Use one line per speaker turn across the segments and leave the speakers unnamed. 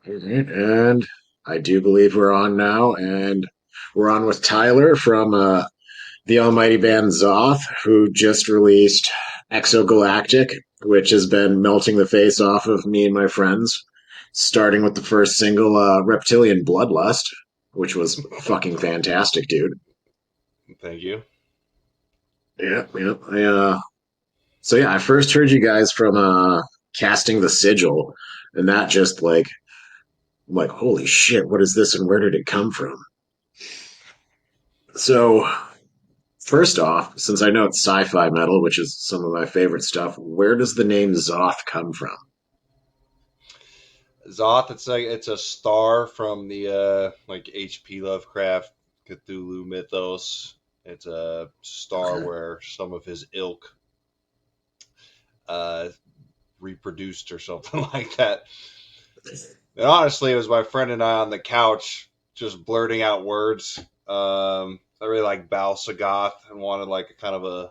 And I do believe we're on now, and we're on with Tyler from the almighty band Xoth, who just released Exogalactic, which has been melting the face off of me and my friends, starting with the first single, Reptilian Bloodlust, which was fucking fantastic, dude.
Thank you.
Yeah, yeah. So yeah, I first heard you guys from casting the sigil, and that just like I'm like, holy shit, what is this and where did it come from? So first off, since I know it's sci-fi metal, which is some of my favorite stuff, where does the name Xoth come from?
Xoth, it's a star from the like H.P. Lovecraft Cthulhu mythos. It's a star
Okay.
where some of his ilk uh, reproduced or something like that. And honestly, it was my friend and I on the couch just blurting out words. I really like Bal Sagoth and wanted like a kind of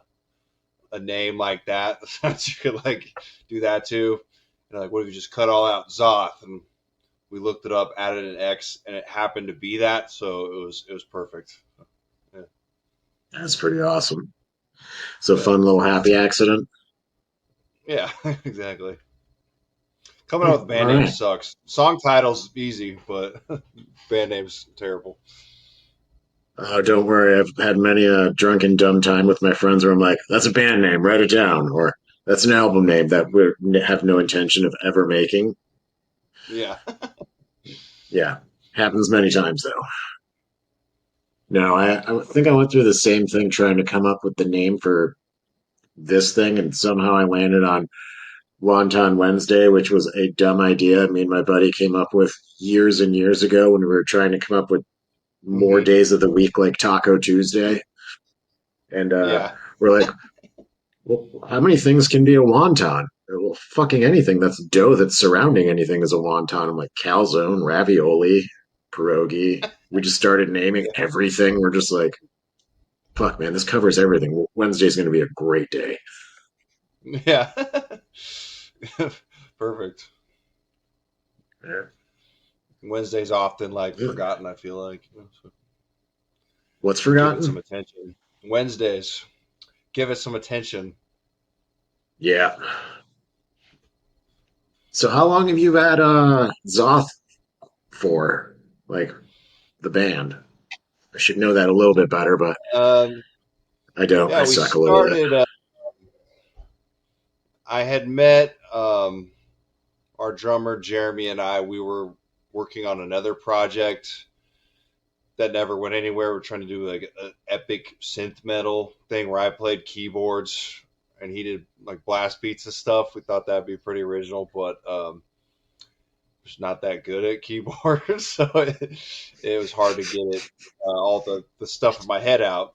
a name like that that you could like do that too. And like, what if you just cut all out Zoth? And we looked it up, added an X, and it happened to be that, so it was perfect. Yeah,
That's pretty awesome. So
yeah,
fun little happy accident.
yeah. Exactly. Coming up
Hmm,
with
all
band names
right.
sucks. Song titles easy, but band names terrible.
Don't worry, I've had many a drunken dumb time with my friends where I'm like, that's a band name, write it down. Or that's an album name that we have no intention of ever making.
Yeah,
Yeah, happens many times though. No, I think I went through the same thing trying to come up with the name for this thing, and somehow I landed on Wonton Wednesday, which was a dumb idea. Me and my buddy came up with years and years ago when we were trying to come up with more
hmm,
days of the week like Taco Tuesday. And
yeah,
we're like, well, how many things can be a wonton? Well, fucking anything that's dough that's surrounding anything is a wonton. I'm like calzone, ravioli, pierogi. We just started naming
yeah,
everything. We're just like, fuck, man, this covers everything. Wednesday's going to be a great day.
yeah. Perfect. Wednesday's often like forgotten. I feel like so
What's
give it some
forgotten?
attention. Wednesdays, give it some attention.
Yeah. So how long have you had Zoth for? Like the band? I should know that a little bit better, but
Um,
I don't. I
yeah, we
suck a little bit.
started. I had met our drummer Jeremy and I. We were working on another project that never went anywhere. We're trying to do like an epic synth metal thing where I played keyboards and he did like blast beats and stuff. We thought that'd be pretty original, but was not that good at keyboards, so it was hard to get it all the stuff in my head out.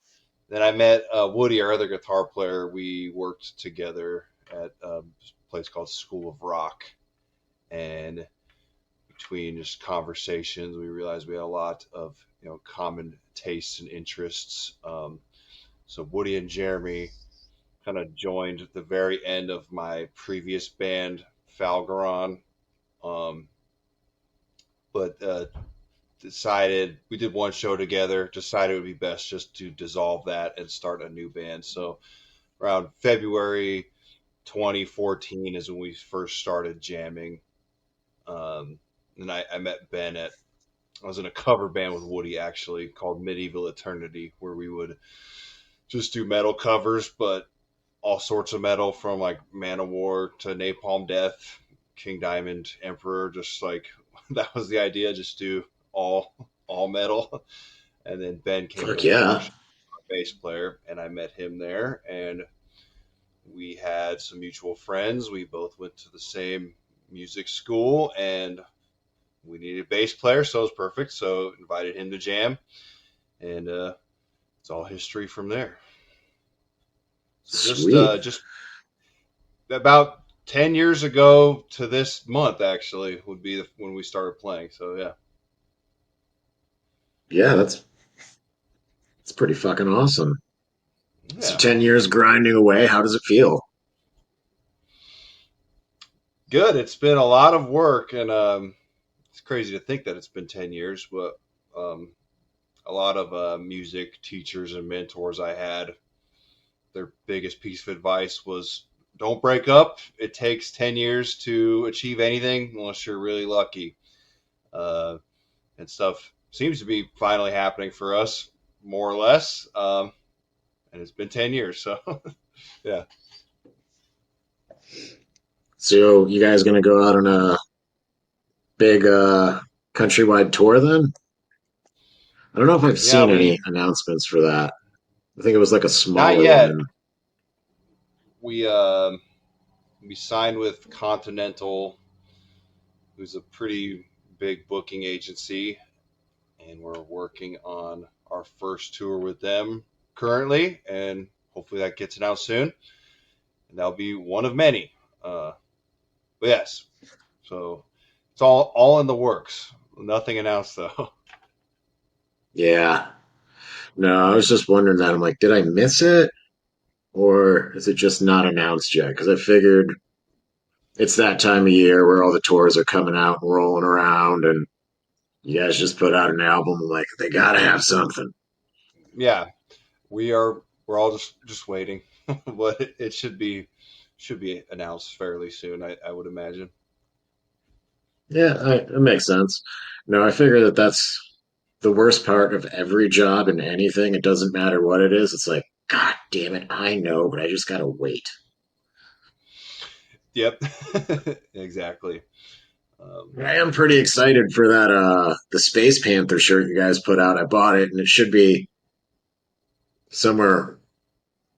Then I met Woody, our other guitar player. We worked together at a place called School of Rock, and between just conversations, we realized we had a lot of common tastes and interests. So Woody and Jeremy kind of joined at the very end of my previous band, Falgaron. Um, but decided we did one show together. Decided it would be best just to dissolve that and start a new band. So around February 2014 is when we first started jamming. And I met Ben at I was in a cover band with Woody actually called Medieval Eternity, where we would just do metal covers, but all sorts of metal from like Manowar to Napalm Death, King Diamond, Emperor. Just like that was the idea, just do all all metal. And then Ben came to
Fuck yeah.
Washington, our bass player, and I met him there. And we had some mutual friends. We both went to the same music school, and we needed a bass player, so it was perfect. So invited him to jam, and it's all history from there. So
Sweet.
just about 10 years ago to this month, actually, would be when we started playing. So, yeah.
Yeah, that's pretty fucking awesome. So
Yeah.
10 years grinding away. How does it feel?
Good. It's been a lot of work, and it's crazy to think that it's been 10 years, but um, a lot of music teachers and mentors I had, their biggest piece of advice was don't break up. It takes 10 years to achieve anything unless you're really lucky. Uh, and stuff seems to be finally happening for us, more or less. And it's been 10 years. So, yeah.
So you guys gonna go out on a big countrywide tour then? I don't know if I've
Yeah,
seen any announcements for that. I think it was like a
not
smaller
yet.
one.
We, we signed with Continental, who's a pretty big booking agency, and we're working on our first tour with them currently, and hopefully that gets announced soon. And that'll be one of many. But yes, so it's all in the works. Nothing announced though.
Yeah. No, I was just wondering that. I'm like, did I miss it? Or is it just not announced yet? Because I figured it's that time of year where all the tours are coming out and rolling around, and you guys just put out an album. I'm like, they gotta have something.
Yeah, we're all just waiting, but it should be announced fairly soon. I would imagine.
Yeah, it makes sense. No, I figure that that's the worst part of every job and anything. It doesn't matter what it is. It's like, God damn it, I know, but I just gotta wait.
Yep, exactly. Um,
I am pretty excited for that the Space Panther shirt you guys put out. I bought it and it should be somewhere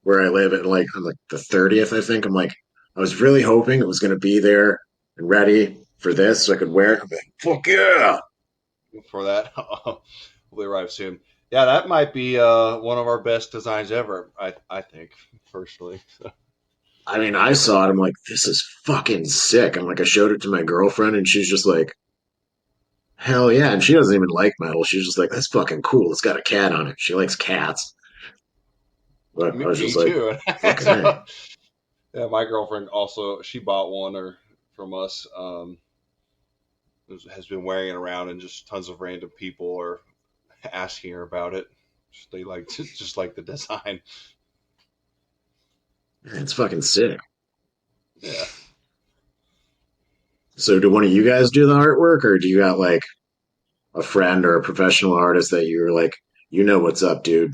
where I live at like on like the 30th, I think. I'm like, I was really hoping it was gonna be there and ready for this so I could wear it. I'm like, fuck yeah.
for that, will arrive soon. Yeah, that might be one of our best designs ever. I think personally.
I mean, I saw it. I'm like, this is fucking sick. I'm like, I showed it to my girlfriend and she's just like, hell yeah. And she doesn't even like metal. She's just like, that's fucking cool. It's got a cat on it. She likes cats. But I was
Me
just like,
too.
fucking A.
So, yeah, my girlfriend also she bought one or from us. Has been wearing it around, and just tons of random people are asking her about it. They like just like the design.
It's fucking sick.
Yeah.
So, do one of you guys do the artwork or do you got like a friend or a professional artist that you're like, you know what's up, dude?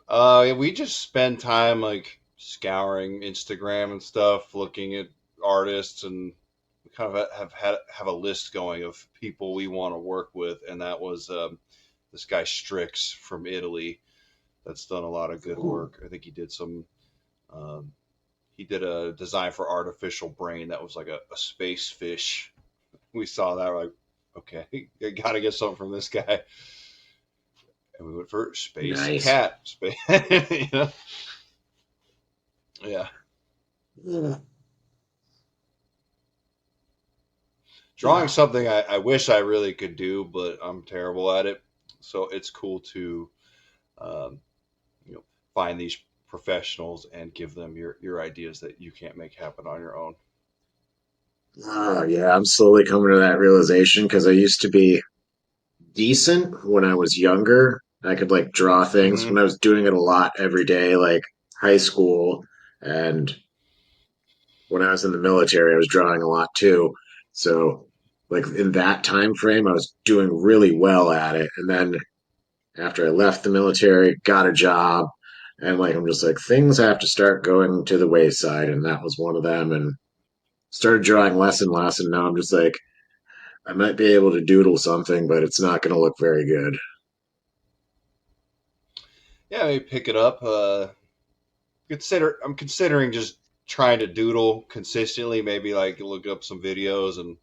We just spend time like scouring Instagram and stuff, looking at artists, and we kind of have a list going of people we want to work with, and that was this guy Strix from Italy that's done a lot of good
Ooh.
work. I think he did some. Um, he did a design for artificial brain that was like a space fish. We saw that, we're like, okay, I gotta get something from this guy, and we went for space
Nice.
cat, space, you know? Yeah.
Yeah.
Drawing something I wish I really could do, but I'm terrible at it. So it's cool to, um, find these professionals and give them your ideas that you can't make happen on your own.
Oh, yeah, I'm slowly coming to that realization because I used to be decent when I was younger. I could like draw things
Hmm.
when I was doing it a lot every day, like high school. And when I was in the military, I was drawing a lot too. So, like in that time frame, I was doing really well at it. And then after I left the military, got a job, and like I'm just like things have to start going to the wayside, and that was one of them. And started drawing less and less, and now I'm just like I might be able to doodle something, but it's not going to look very good.
Yeah, maybe pick it up. I'm considering just trying to doodle consistently. Maybe like look up some videos, and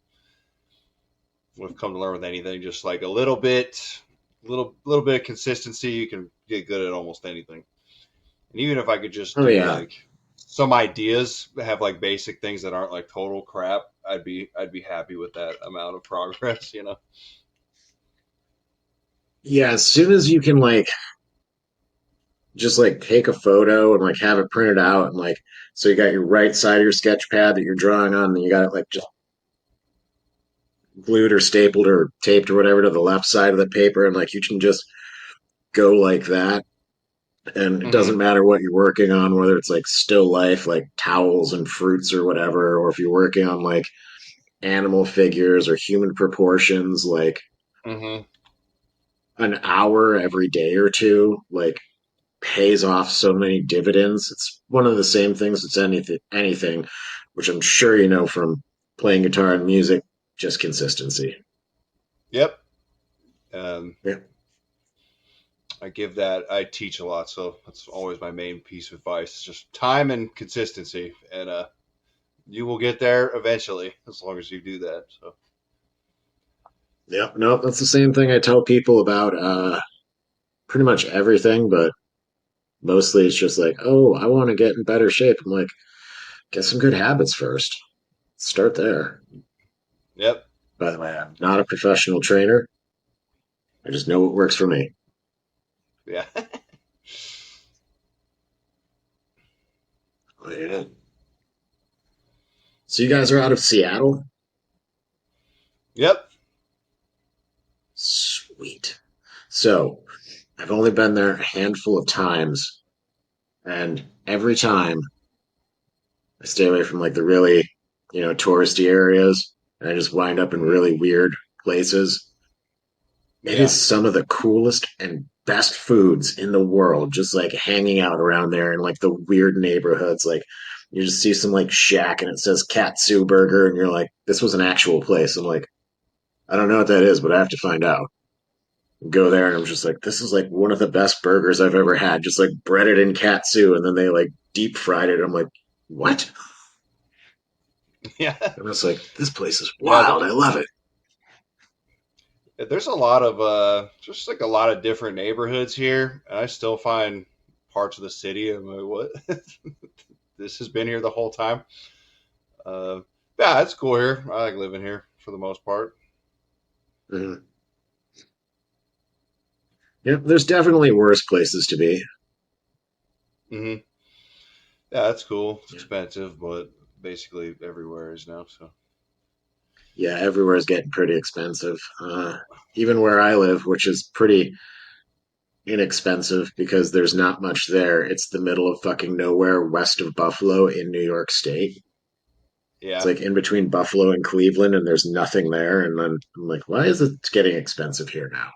we've come to learn with anything, just like a little bit of consistency, you can get good at almost anything. And even if I could just
Oh
do
yeah,
like some ideas, have like basic things that aren't like total crap, I'd be happy with that amount of progress.
Yeah, as soon as you can like just like take a photo and like have it printed out and like so you got your right side of your sketch pad that you're drawing on, and you got it like just glued or stapled or taped or whatever to the left side of the paper, and like you can just go like that. And it
Hmm.
doesn't matter what you're working on, whether it's like still life, like towels and fruits or whatever, or if you're working on like animal figures or human proportions, like
Hmm.
an hour every day or two, like pays off so many dividends. It's one of the same things as anything, which I'm sure you know from playing guitar and music, just consistency.
Yep. Um,
Yeah.
I teach a lot, so that's always my main piece of advice: just time and consistency, and you will get there eventually as long as you do that. So
Yeah. No, that's the same thing I tell people about pretty much everything, but mostly it's just like, oh, I want to get in better shape. I'm like, get some good habits first. Start there.
yep.
By the way, I'm not a professional trainer. I just know what works for me.
Yeah.
Oh, yeah. So you guys are out of Seattle?
Yep.
Sweet. So I've only been there a handful of times, and every time I stay away from like the really, touristy areas, and I just wind up in
Hmm.
really weird places. It is
Yeah.
some of the coolest and best foods in the world, just like hanging out around there in like the weird neighborhoods. Like you just see some like shack and it says Katsu Burger, and you're like, this was an actual place. I'm like, I don't know what that is, but I have to find out. Go there and I'm just like, this is like one of the best burgers I've ever had. Just like breaded in katsu, and then they like deep fried it. I'm like, what?
Yeah.
I'm just like, this place is
Yeah.
wild. I love it.
There's a lot of just like a lot of different neighborhoods here, and I still find parts of the city. I'm like, what? This has been here the whole time. Uh, yeah, it's cool here. I like living here for the most part.
Mhm. Yeah, there's definitely worse places to be.
Hmm. Yeah, that's cool. It's
Yeah,
expensive, but basically everywhere is now. So
yeah, everywhere is getting pretty expensive. Even where I live, which is pretty inexpensive because there's not much there. It's the middle of fucking nowhere west of Buffalo in New York State. It's
yeah,
like in between Buffalo and Cleveland, and there's nothing there. And then I'm like, why is it getting expensive here now?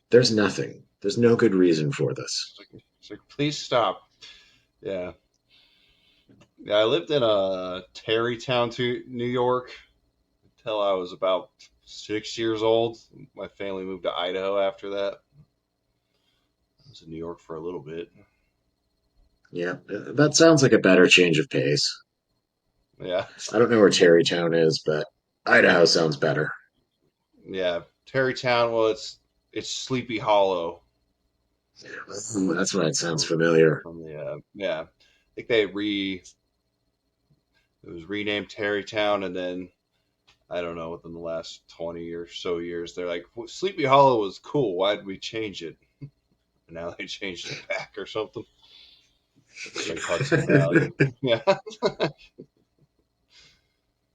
There's nothing. There's no good reason for this.
it's like please stop. Yeah, yeah. I lived in Tarrytown, to New York, until I was about 6 years old. My family moved to Idaho after that. I was in New York for a little bit.
Yeah, that sounds like a better change of pace.
Yeah,
I don't know where Terrytown is, but Idaho sounds better.
yeah. Tarrytown. Well, it's Sleepy Hollow.
Ooh, that's why it sounds familiar.
From the yeah. I think it was renamed Tarrytown, and then I don't know, within the last 20 or so years, they're like, well, Sleepy Hollow was cool. Why did we change it? And now they changed it back or something. It's like Hudson Valley. Yeah.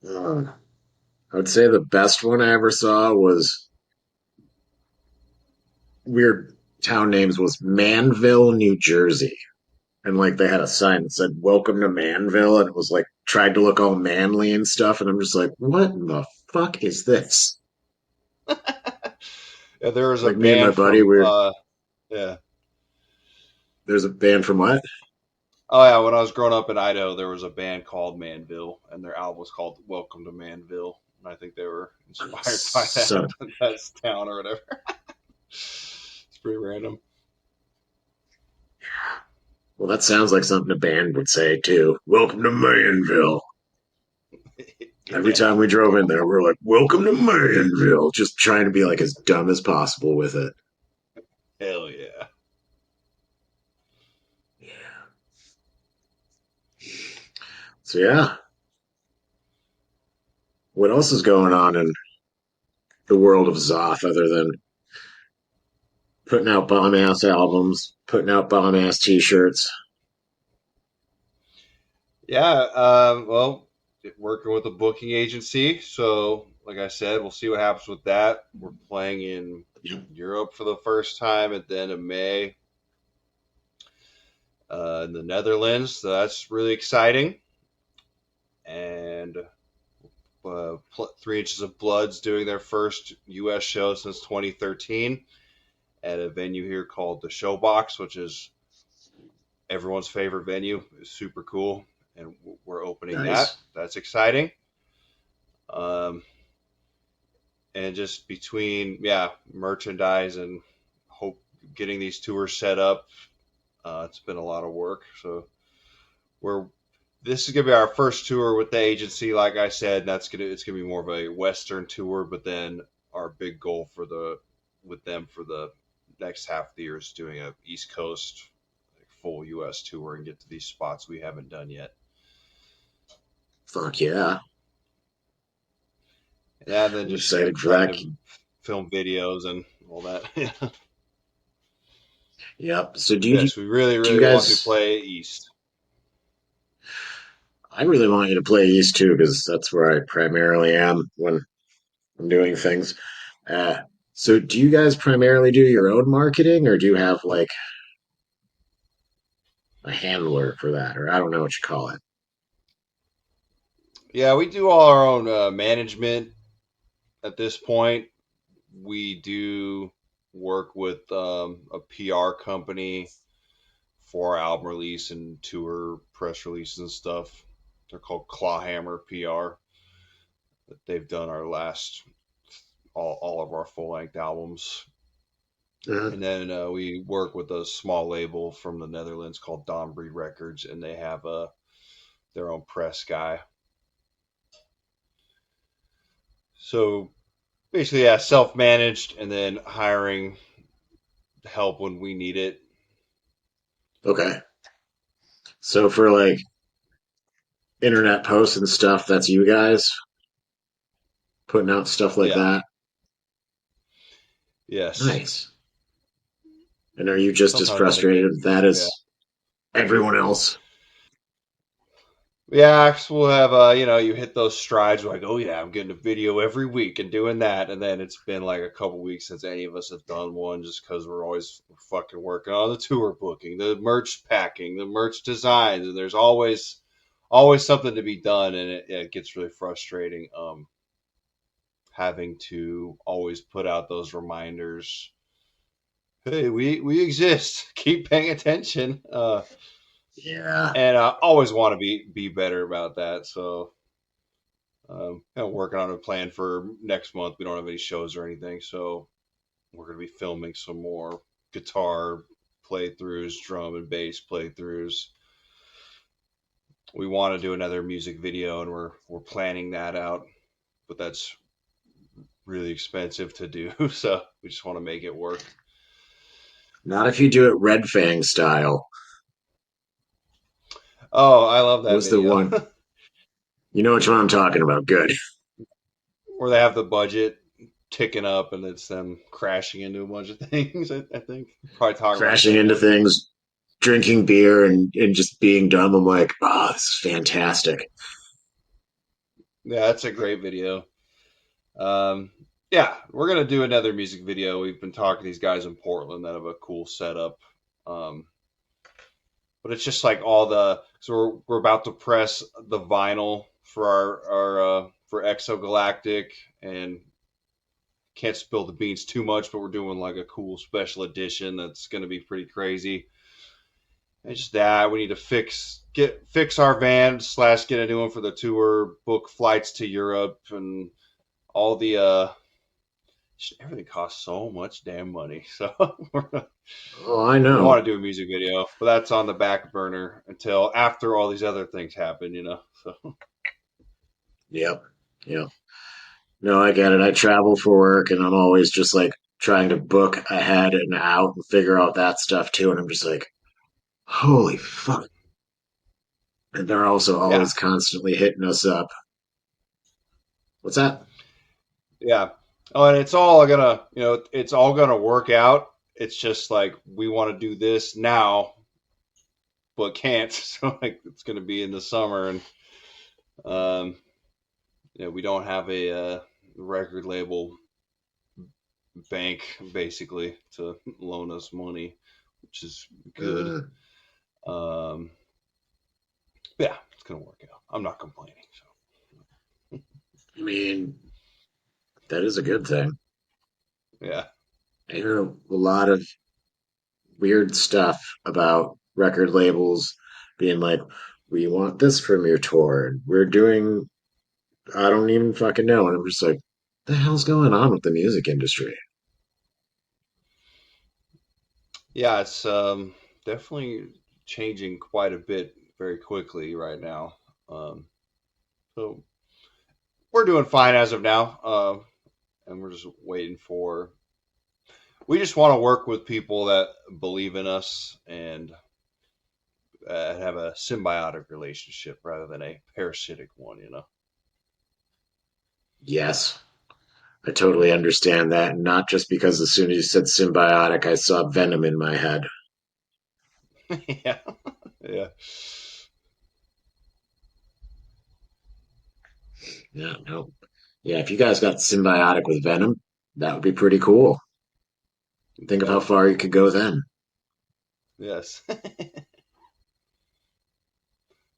Uh, I would say the best one I ever saw was weird town names was Manville, New Jersey. And like they had a sign that said "Welcome to Manville," and it was like tried to look all manly and stuff. And I'm just like, what in the fuck is this?
Yeah, there was a
Like me and my
band
buddy,
from,
we're
yeah.
there's a band from what?
Oh, yeah. When I was growing up in Idaho, there was a band called Manville, and their album was called Welcome to Manville. And I think they were inspired by
Son.
that town or whatever. It's pretty random.
Well, that sounds like something a band would say too. Welcome to Manville. Every
Yeah.
time we drove in there, we're like, "Welcome to Manville," just trying to be like as dumb as possible with it.
Hell yeah.
Yeah. So yeah, what else is going on in the world of Xoth other than putting out bomb ass albums, putting out bomb ass t-shirts?
Yeah, well, working with a booking agency. So, like I said, we'll see what happens with that. We're playing in
Yep.
Europe for the first time at the end of May, in the Netherlands. So that's really exciting. And 3 Inches of Blood's doing their first U.S. show since 2013 at a venue here called the Showbox, which is everyone's favorite venue. It's super cool, and we're opening that.
Nice.
That's exciting. Um, and just between merchandise and hope getting these tours set up, it's been a lot of work. So we're this is gonna be our first tour with the agency. Like I said, it's gonna be more of a Western tour. But then our big goal for the with them for the next half of the year is doing a East Coast full U.S. tour and get to these spots we haven't done yet.
Fuck yeah.
And then
I'm
just
excited for
trying
that.
to film videos and all that.
Yep. So
Yes, we really,
do you
really want to
guys
play East.
I really want you to play East too, because that's where I primarily am when I'm doing things. Uh, so do you guys primarily do your own marketing, or do you have like a handler for that, or I don't know what you call it?
Yeah, we do all our own management at this point. We do work with a PR company for our album release and tour press releases and stuff. They're called Clawhammer PR. They've done our last all of our full length albums.
Uh,
And then we work with a small label from the Netherlands called Donbreed Records, and they have their own press guy. So basically, yeah, self managed, and then hiring help when we need it.
okay. So for like internet posts and stuff, that's you guys putting out stuff like
Yeah.
that.
Yes.
Nice. And are you just as
Sometimes I think
frustrated with that
yeah.
as everyone else?
Yeah, 'cause we'll have you hit those strides like, oh yeah, I'm getting a video every week and doing that, and then it's been like a couple weeks since any of us have done one, just because we're always fucking working on the tour booking, the merch packing, the merch designs, and there's always something to be done, and it gets really frustrating. Having to always put out those reminders. Hey, we exist. Keep paying attention.
Yeah.
And I always want to be better about that. So working on a plan for next month. We don't have any shows or anything, so we're going to be filming some more guitar playthroughs, drum and bass playthroughs. We want to do another music video, and we're planning that out, but that's really expensive to do. So we just want to make it work.
Not if you do it Red Fang style.
Oh, I love that
What's the
video.
one? You know which one I'm talking about. Good.
Where they have the budget ticking up and it's them crashing into a bunch of things. I think probably talking about the
Crashing
same
into
one.
things, drinking beer, and just being dumb. I'm like, oh, this is fantastic.
Yeah, that's a great video. Um, yeah, we're gonna do another music video. We've been talking to these guys in Portland that have a cool setup. Um, but it's just like all the so we're about to press the vinyl for our for Exogalactic, and can't spill the beans too much, but we're doing like a cool special edition that's going to be pretty crazy. It's just that we need to fix our van slash get a new one for the tour, book flights to Europe, and all the everything costs so much damn money. So
Oh, I
we
know.
want to do a music video, but that's on the back burner until after all these other things happen. So
Yep. Yep. No, I get it. I travel for work, and I'm always just like trying to book ahead and out and figure out that stuff too. And I'm just like, holy fuck. And they're also
Yeah,
always constantly hitting us up. What's that?
yeah. Oh, and it's all gonna, it's all gonna work out. It's just like we want to do this now, but can't. So like it's gonna be in the summer, and um, we don't have a record label bank basically to loan us money, which is good.
Uh,
Um, yeah, it's gonna work out. I'm not complaining. So
I mean, that is a good thing.
yeah,
I hear a lot of weird stuff about record labels being like, we want this from your tour. And we're doing, I don't even fucking know. And I'm just like, the hell's going on with the music industry?
yeah, it's definitely changing quite a bit very quickly right now. So we're doing fine as of now, and we're just waiting for. We just want to work with people that believe in us and have a symbiotic relationship rather than a parasitic one.
Yes, I totally understand that. Not just because as soon as you said symbiotic, I saw venom in my head.
Yeah, yeah.
Yeah, no. Yeah, if you guys got symbiotic with venom, that would be pretty cool. Think of
That
how
would be
far you could
cool.
go then.
Yes.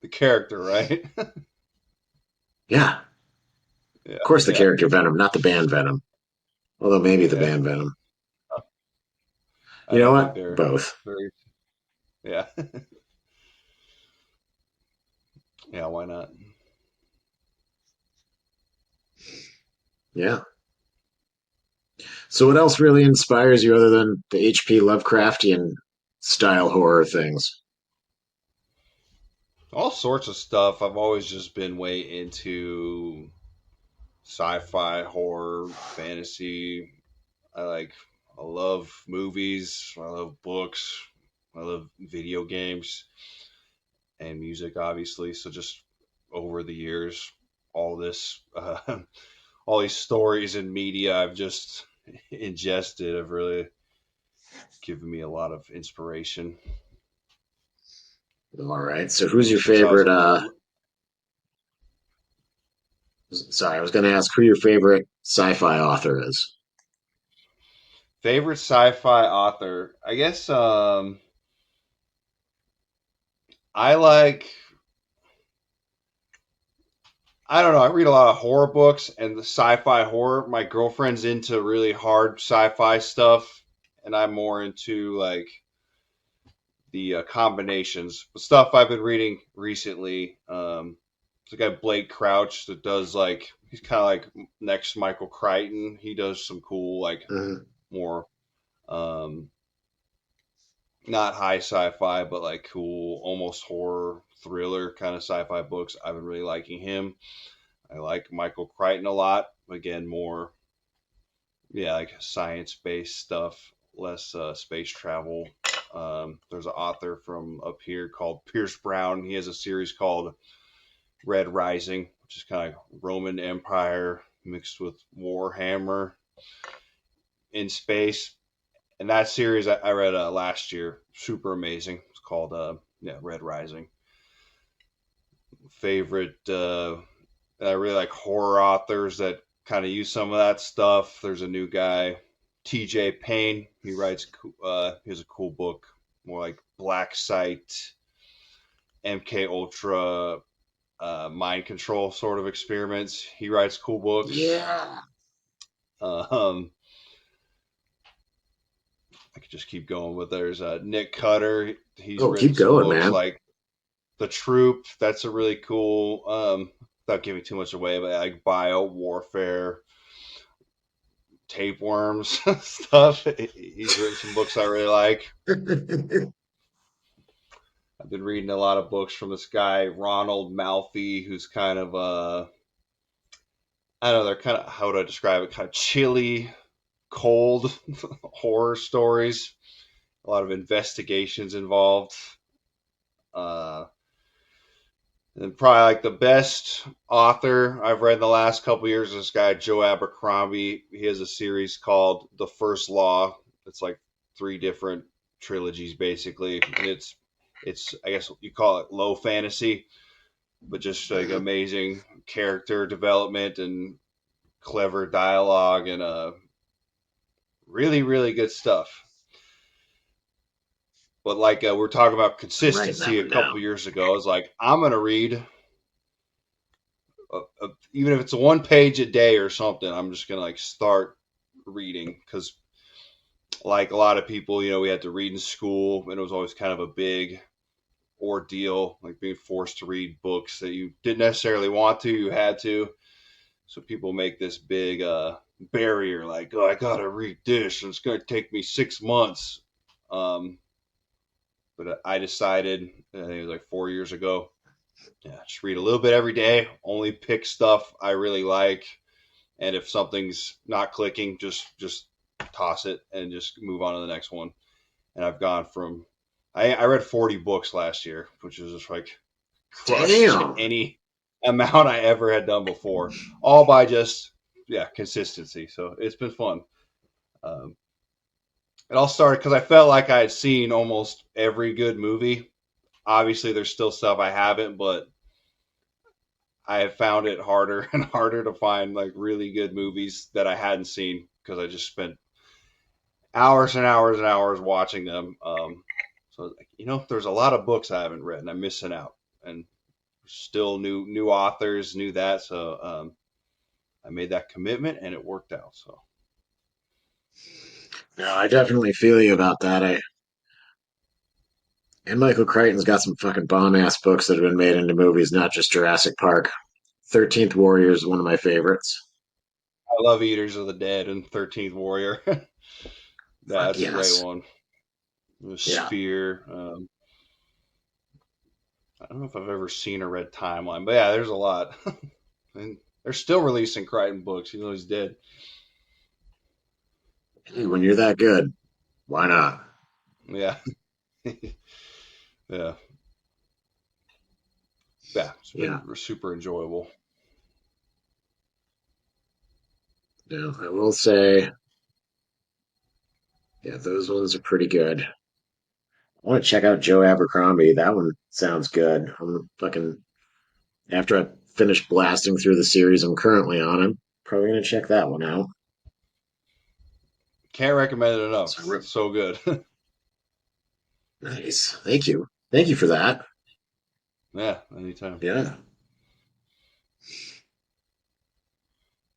The character, right?
Yeah,
Yeah,
of course the
yeah,
character Venom, not the band Venom. Although maybe the
yeah.
band Venom.
I
You know
don't think
what?
they're
Both.
very. Yeah, yeah. Why not?
Yeah. So what else really inspires you other than the H.P. Lovecraftian style horror things?
All sorts of stuff. I've always just been way into sci-fi, horror, fantasy. I like. I love movies. I love books. I love video games and music, obviously. So just over the years, all this, all these stories and media I've just ingested have really given me a lot of inspiration.
All right. So who's your
Since I was
favorite
a
sorry, I was gonna ask who your favorite sci-fi author is.
favorite sci-fi author, I guess I like I don't know. I read a lot of horror books and the sci-fi horror. My girlfriend's into really hard sci-fi stuff, and I'm more into like the combinations. The stuff I've been reading recently. It's a guy Blake Crouch that does like he's kind of like next Michael Crichton. He does some cool like
Mhm.
more um, not high sci-fi, but like cool, almost horror thriller kind of sci-fi books. I've been really liking him. I like Michael Crichton a lot. Again, more yeah, like science-based stuff, less space travel. There's an author from up here called Pierce Brown. He has a series called Red Rising, which is kind of like Roman Empire mixed with Warhammer in space. And that series I read last year, super amazing. It's called Red Rising. Favorite. I really like horror authors that kind of use some of that stuff. There's a new guy, T.J. Payne. He writes. He has a cool book, more like Black Site, MK Ultra, mind control sort of experiments. He writes cool books.
Yeah.
Um, I could just keep going, but there's Nick Cutter. He's
Oh,
written
keep
some
going,
books
man.
like The Troop. That's a really cool. Without giving too much away, but like bio warfare, tapeworms stuff. He's written some books I really like. I've been reading a lot of books from this guy Ronald Malfi, who's kind of I don't know, they're kind of how would I describe it? Kind of chilly, cold horror stories. A lot of investigations involved. Uh, And probably like the best author I've read in the last couple years is this guy Joe Abercrombie. He has a series called The First Law. It's like three different trilogies basically, and it's I guess you call it low fantasy, but just like
Mhm.
amazing character development and clever dialogue and really really good stuff. But like we're talking about
I'm writing that
consistency a
one
couple
down.
years ago, I was like, I'm gonna read even if it's a one page a day or something. I'm just gonna like start reading because like a lot of people, we had to read in school, and it was always kind of a big ordeal, like being forced to read books that you didn't necessarily want to, you had to. So people make this big barrier, like, oh, I gotta read this, and it's gonna take me 6 months. Um, but I decided, I think it was like 4 years ago, yeah, just read a little bit every day. Only pick stuff I really like, and if something's not clicking, just toss it and just move on to the next one. And I've gone from I read 40 books last year, which is just like crushed
Damn.
any amount I ever had done before, all by just consistency. So it's been fun. Um, it all started because I felt like I had seen almost every good movie. Obviously, there's still stuff I haven't, but I have found it harder and harder to find like really good movies that I hadn't seen because I just spent hours and hours and hours watching them. So there's a lot of books I haven't read, and I'm missing out. And still new authors, knew that. So I made that commitment, and it worked out. So
No, I definitely feel you about that. And Michael Crichton's got some fucking bomb ass books that have been made into movies, not just Jurassic Park. 13th Warrior is one of my favorites.
I love Eaters of the Dead and 13th Warrior.
Fuck
That's a great
yes.
one. The
Yeah.
Sphere. I don't know if I've ever seen or read Timeline, but yeah, there's a lot. And they're still releasing Crichton books, even though he's dead.
Hey, when you're that good, why not?
Yeah, yeah, yeah. It's
Yeah.
been super enjoyable.
No, I will say, yeah, those ones are pretty good. I want to check out Joe Abercrombie. That one sounds good. I'm fucking after I finish blasting through the series I'm currently on, I'm probably gonna check that one out.
Can't recommend it enough.
So,
It's so good.
nice. Thank you. Thank you for that.
Yeah, anytime.
Yeah.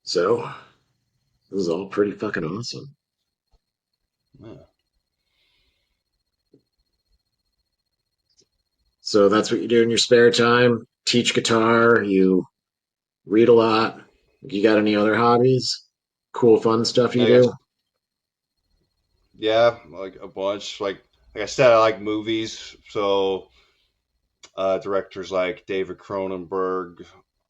So this is all pretty fucking awesome.
Yeah.
So that's what you do in your spare time? Teach guitar, you read a lot. You got any other hobbies? Cool, fun stuff you
I guess
do?
yeah, like a bunch. Like I said, I like movies. So directors like David Cronenberg.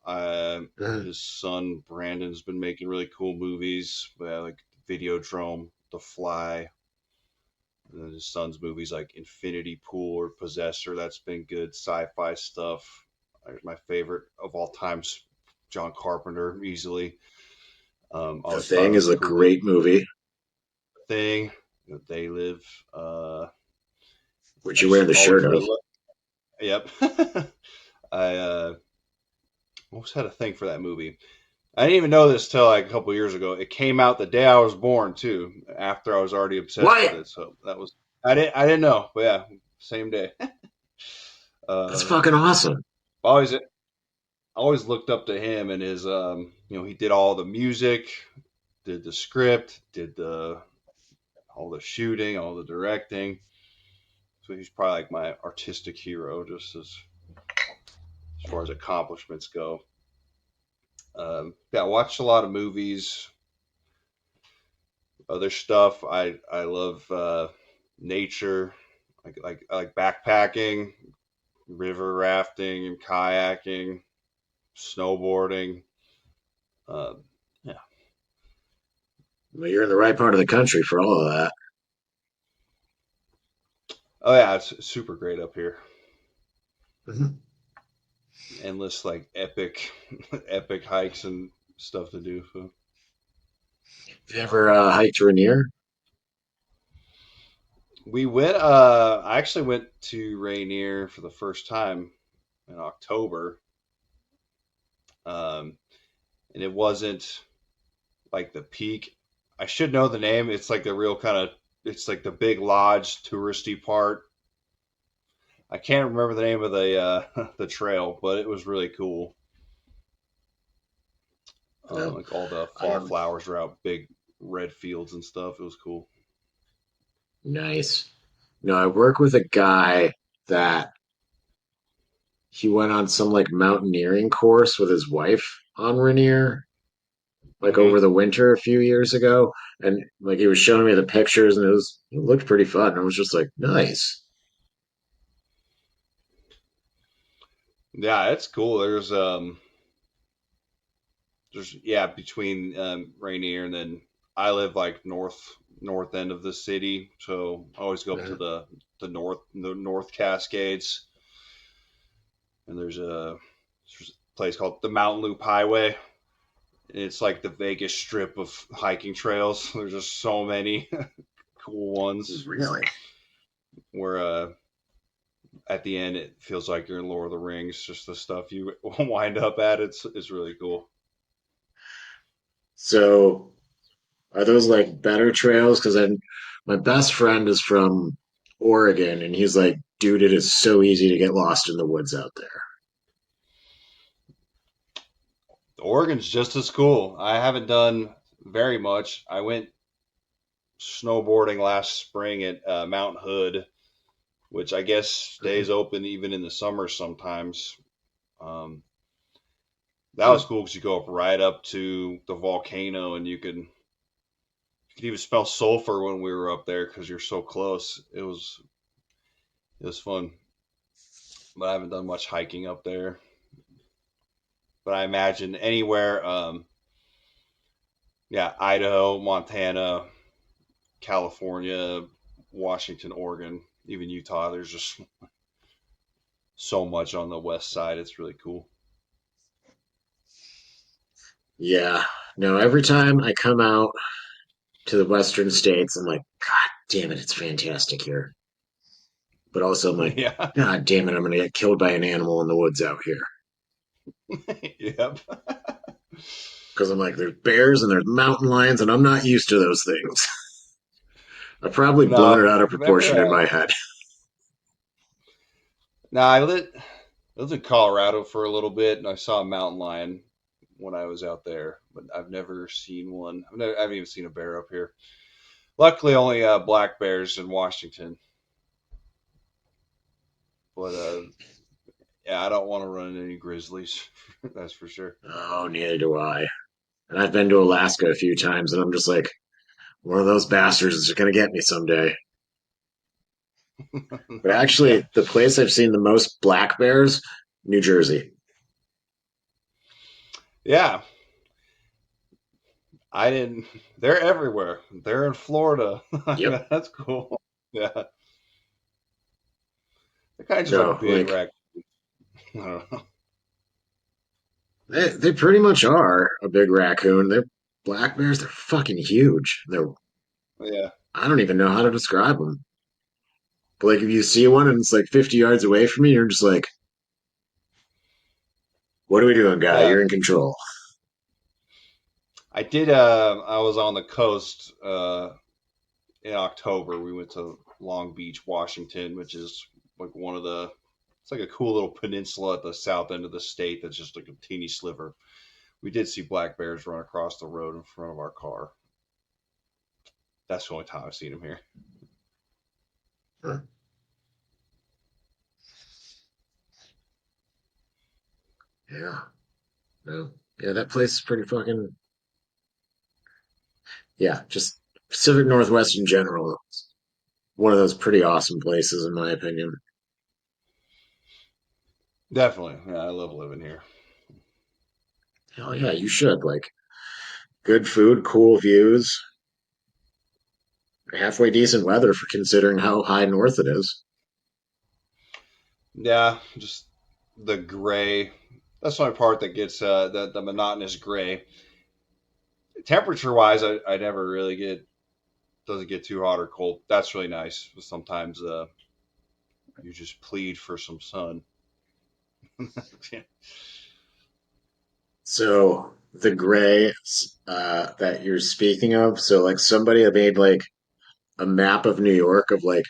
Uh,
His son Brandon's been making really cool movies, like Videodrome, The Fly. And then his son's movies like Infinity Pool or Possessor. That's been good sci-fi stuff. My favorite of all times, John Carpenter, easily.
The
Always thought
Thing
it
is
was
a
cool that
great movie.
thing that they live.
Which
I
you're wearing
just
the shirt
always
of.
yep. I almost had a thing for that movie. I didn't even know this till like a couple years ago. It came out the day I was born too, after I was already obsessed with
What?
it. So that was I didn't know, but yeah, same day.
That's
uh,
fucking awesome.
always looked up to him and his he did all the music, did the script, did the all the shooting, all the directing. So he's probably like my artistic hero, just as far as accomplishments go. Yeah, I watched a lot of movies, other stuff. I love nature, I like backpacking, river rafting, and kayaking, snowboarding. Yeah.
Well, you're in the right part of the country for all of that.
Oh yeah, it's super great up here.
Mhm.
endless like epic, epic hikes and stuff to do. So
Have you ever hiked Rainier?
we went. I actually went to Rainier for the first time in October, um, and it wasn't like the peak. I should know the name. It's like the real kind of. It's like the big lodge touristy part. I can't remember the name of the the trail, but it was really cool.
No,
Like all the
I
fall
am
flowers were out, big red fields and stuff. It was cool.
nice. No, I work with a guy that he went on some like mountaineering course with his wife on Rainier, like over
Hmm.
the winter a few years ago, and like he was showing me the pictures, and it looked pretty fun. I was just like, nice.
Yeah, it's cool. There's yeah between Rainier and then I live like north end of the city, so I always go up to
Uh,
the North Cascades, and there's a place called the Mountain Loop Highway. It's like the Vegas Strip of hiking trails. There's just so many cool ones
really?
where at the end it feels like you're in Lord of the Rings. Just the stuff you wind up at. It's really cool.
So are those like better trails? Because then my best friend is from Oregon, and he's like, dude, it is so easy to get lost in the woods out there.
Oregon's just as cool. I haven't done very much. I went snowboarding last spring at Mount Hood, which I guess stays open even in the summer sometimes. Um, that was
Hmm.
cool because you go up right up to the volcano and you could even smell sulfur when we were up there because you're so close. It was fun, but I haven't done much hiking up there. But I imagine anywhere, yeah, Idaho, Montana, California, Washington, Oregon, even Utah. There's just so much on the west side. It's really cool.
Yeah. No, every time I come out to the western states, I'm like, God damn it, it's fantastic here. But also, I'm like,
Yeah.
God damn it, I'm going to get killed by an animal in the woods out here.
Yep.
Because I'm like, there's bears and there's mountain lions, and I'm not used to those things. I've probably blown it
No,
out of
remember?
proportion in my head.
No, I lived in Colorado for a little bit, and I saw a mountain lion when I was out there, but I've never seen one. I haven't even seen a bear up here. Luckily, only black bears in Washington. But yeah, I don't want to run into any grizzlies. That's for sure.
Oh, neither do I. And I've been to Alaska a few times, and I'm just like, one of those bastards is going to get me someday. But
Yeah.
actually, the place I've seen the most black bears, New Jersey.
Yeah. I didn't. They're everywhere. They're in Florida.
Yep.
That's cool. Yeah. They're kind of just like
No,
big
like
raccoons. I don't know.
they pretty much are a big raccoon. They're black bears. They're fucking huge. They're
Yeah.
I don't even know how to describe them. But like if you see one and it's like 50 yards away from you, you're just like, what are we doing, guy?
Yeah.
You're in control.
I did. I was on the coast in October. We went to Long Beach, Washington, which is like one of the. It's like a cool little peninsula at the south end of the state that's just like a teeny sliver. We did see black bears run across the road in front of our car. That's the only time I've seen them here.
Huh. Yeah. No. Yeah, that place is pretty fucking yeah, just Pacific Northwest in general. It's one of those pretty awesome places in my opinion.
Definitely. Yeah, I love living here.
Hell yeah, you should. Like good food, cool views, halfway decent weather for considering how high north it is.
Yeah, just the gray. That's the only part that gets the monotonous gray. Temperature wise, I never really get doesn't get too hot or cold. That's really nice. Sometimes you just plead for some sun.
So the gray that you're speaking of, so like somebody had made like a map of New York of like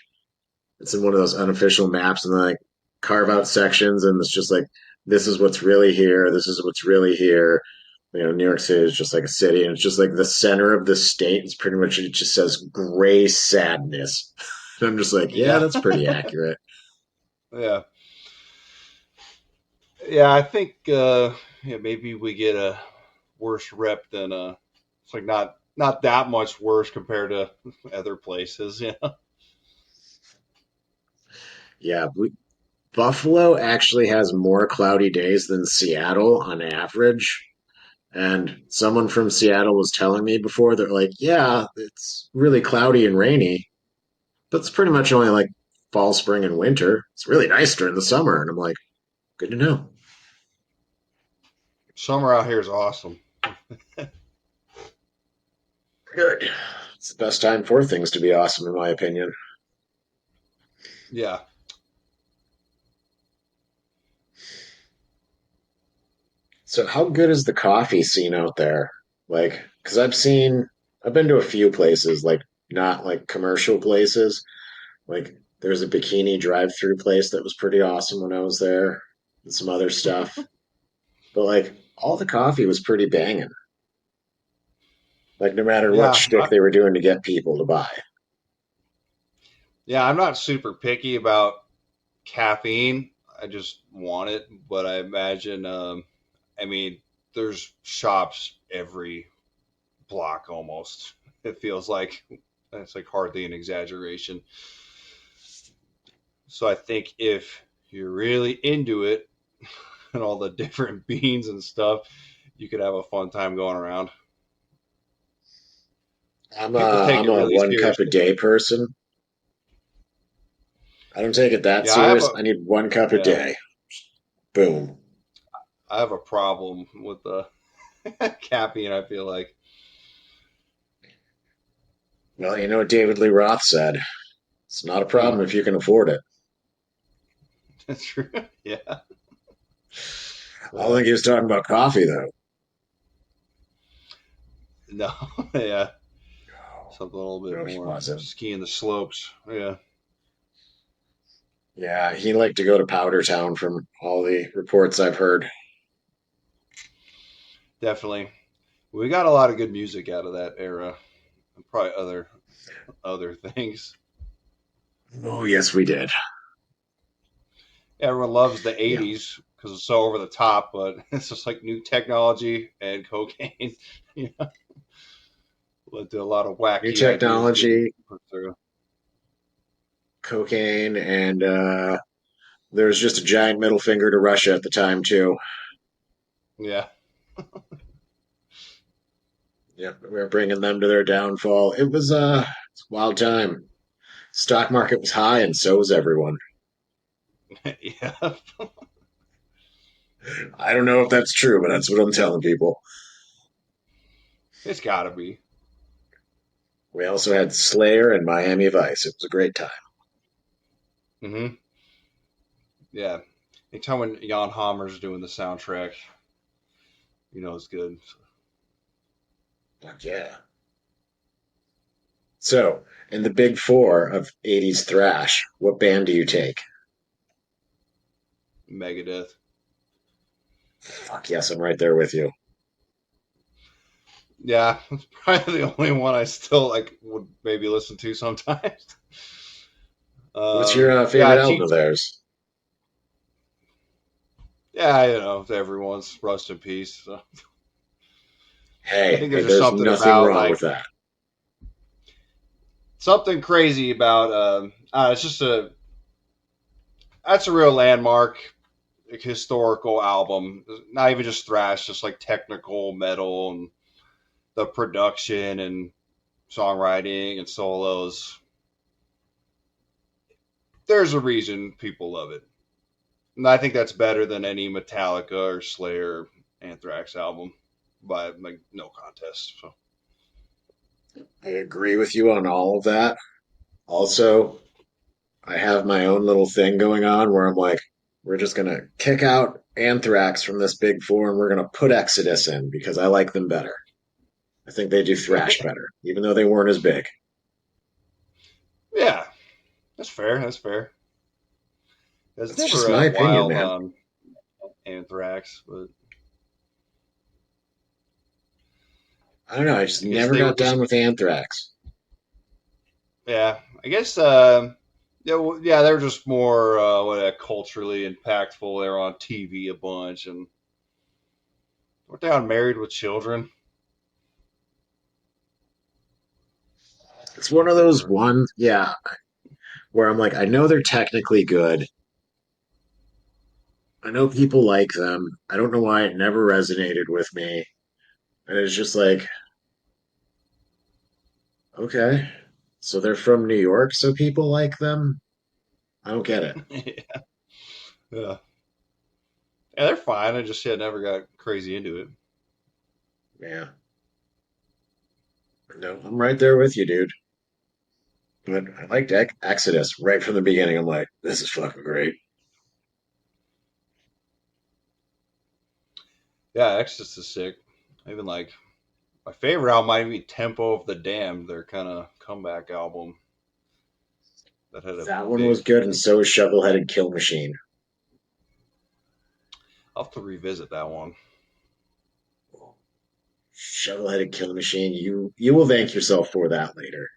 it's in one of those unofficial maps and like carve out sections and it's just like this is what's really here, this is what's really here. You know, New York City is just like a city, and it's just like the center of the state. It's pretty much it just says gray sadness. And I'm just like, yeah,
Yeah,
that's pretty accurate.
yeah, yeah. I think yeah, maybe we get a worse rep than it's like not that much worse compared to other places. Yeah,
Yeah, Buffalo actually has more cloudy days than Seattle on average. And someone from Seattle was telling me before, they're like, yeah, it's really cloudy and rainy, but it's pretty much only like fall, spring, and winter. It's really nice during the summer. And I'm like, good to know.
summer out here is awesome.
Good. It's the best time for things to be awesome, in my opinion.
Yeah,
So, how good is the coffee scene out there? Like, because I've been to a few places, like not like commercial places. Like, there's a bikini drive-through place that was pretty awesome when I was there, and some other stuff. But like, all the coffee was pretty banging. Like, no matter what
yeah,
shtick they were doing to get people to buy.
yeah. I'm not super picky about caffeine. I just want it, but I imagine. I mean, there's shops every block almost. It feels like it's like hardly an exaggeration. So I think if you're really into it and all the different beans and stuff, you could have a fun time going around. People take
I'm
it
a
really
one cup a
seriously.
day person. I don't take it that
Yeah, I have
serious.
a
I need one cup a
yeah,
day. Boom.
I have a problem with the caffeine. I feel like
Well, you know what David Lee Roth said. It's not a
hmm,
problem if you can afford it.
that's true. Yeah,
I don't think he was talking about coffee, though.
no, yeah, something a little bit
No, he
more
wasn't.
skiing the slopes. Yeah,
Yeah, he liked to go to Powder Town from all the reports I've heard.
definitely. We got a lot of good music out of that era, and probably other things.
Oh, yes, we did.
Everyone loves the
Yeah.
'80s because it's so over the top, but it's just like new technology and cocaine. You know, led to a lot of
New
wacky ideas getting
technology,
put through.
cocaine, and there was just a giant middle finger to Russia at the time, too.
Yeah,
Yep, we were bringing them to their downfall. It's a wild time. Stock market was high, and so was everyone.
yeah,
I don't know if that's true, but that's what I'm telling people.
it's got to be.
We also had Slayer and Miami Vice. It was a great time.
Hmm. Yeah, anytime when Jan Hammer's doing the soundtrack, it's good.
Fuck yeah. So, in the big four of 80s thrash, what band do you take?
Megadeth.
Fuck yes, I'm right there with you.
Yeah, it's probably the only one I still like would maybe listen to sometimes.
What's your favorite
Yeah,
album of theirs?
yeah, everyone's rust in peace. So. I
Hey,
think
hey,
there's just
there's
something
nothing
about
wrong
like
with that.
something crazy about it's just that's a real landmark like, historical album. Not even just thrash, just like technical metal and the production and songwriting and solos. There's a reason people love it. And I think that's better than any Metallica or Slayer or Anthrax album by like no contest. So
I agree with you on all of that. Also, I have my own little thing going on where I'm like, we're just gonna kick out Anthrax from this big four and we're gonna put Exodus in because I like them better. I think they do thrash better, even though they weren't as big.
yeah, that's fair. That's fair. I was
That's just
never
my opinion,
wild
man.
on Anthrax, but
I don't know. I just
I guess
never
they were
got
just
down with Anthrax.
yeah. I guess yeah, yeah, they're just more culturally impactful. They're on TV a bunch, and weren't they on Married with Children?
It's one
If
of
they
those
were,
ones, yeah, where I'm like, I know they're technically good. I know people like them. I don't know why it never resonated with me. And it's just like, okay, so they're from New York, so people like them? I don't get it.
yeah, yeah, they're fine. I just never got crazy into it.
Yeah. No, I'm right there with you, dude. But I liked Exodus right from the beginning. I'm like, this is fucking great.
Yeah, Exodus is sick. Even like my favorite album might be Tempo of the Damned, their kind of comeback album that had a
That one
big.
was good, and so is Shovel-Headed Kill Machine.
I'll have to revisit that one.
Shovel-Headed Kill Machine, you will thank yourself for that later.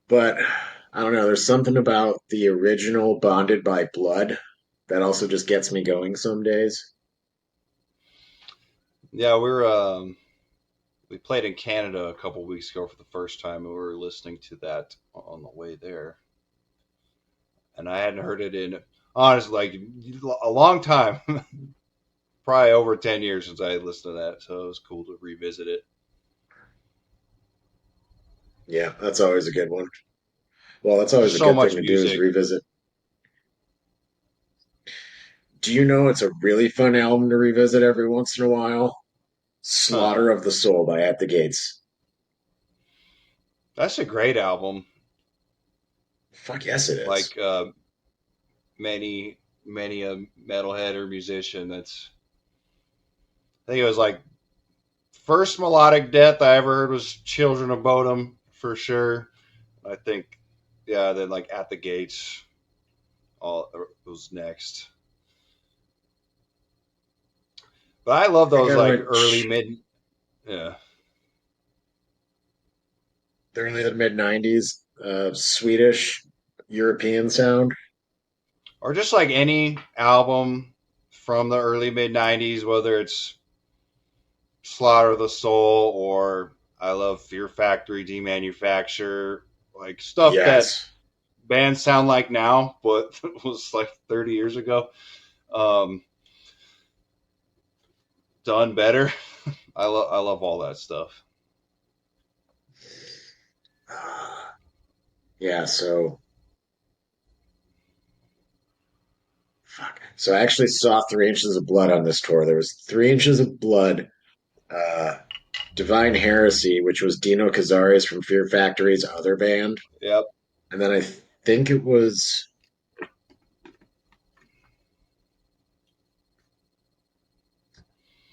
But I don't know, there's something about the original Bonded by Blood that also just gets me going some days.
Yeah, we played in Canada a couple weeks ago for the first time, and we were listening to that on the way there. And I hadn't heard it in honestly like a long time, probably over 10 years since I had listened to that. So it was cool to revisit it.
Yeah, that's always a good one. Well, that's
There's
always
just
a
so
good thing
much
to do is
music.
revisit. Do you know it's a really fun album to revisit every once in a while?
Huh.
Slaughter of the Soul by At the Gates.
That's a great album.
Fuck yes, it is.
Like many a metalhead or musician. That's I think it was like first melodic death I ever heard was Children of Bodom for sure. I think yeah, then like At the Gates all was next. But I love
I think
those
I
like
went
early mid yeah.
early to mid '90s, Swedish European sound.
Or just like any album from the early mid '90s, whether it's Slaughter of the Soul or I love Fear Factory, Demanufacture, like stuff that
Yes.
bands sound like now, but was like 30 years ago. Um, done better. I love all that stuff.
Yeah, so fuck. So I actually saw 3 Inches of Blood on this tour. There was 3 Inches of Blood, uh, Divine Heresy, which was Dino Cazares from Fear Factory's other band,
Yep.
and then I think it was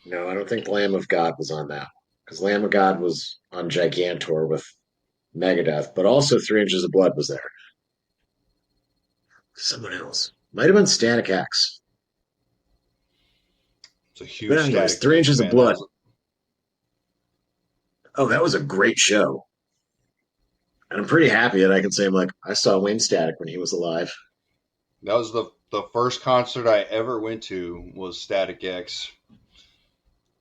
no, I don't think Lamb of God was on that because Lamb of God was on Gigantor with Megadeth, but also 3 Inches of Blood was there. Someone else might have been Static X,
It's a
but
huge
anyways,
Static
Three
X
Inches of
fan. That
Blood.
was
Oh, that was a great show. And I'm pretty happy that I can say I saw Wayne Static when he was alive.
the first concert I ever went to was Static X,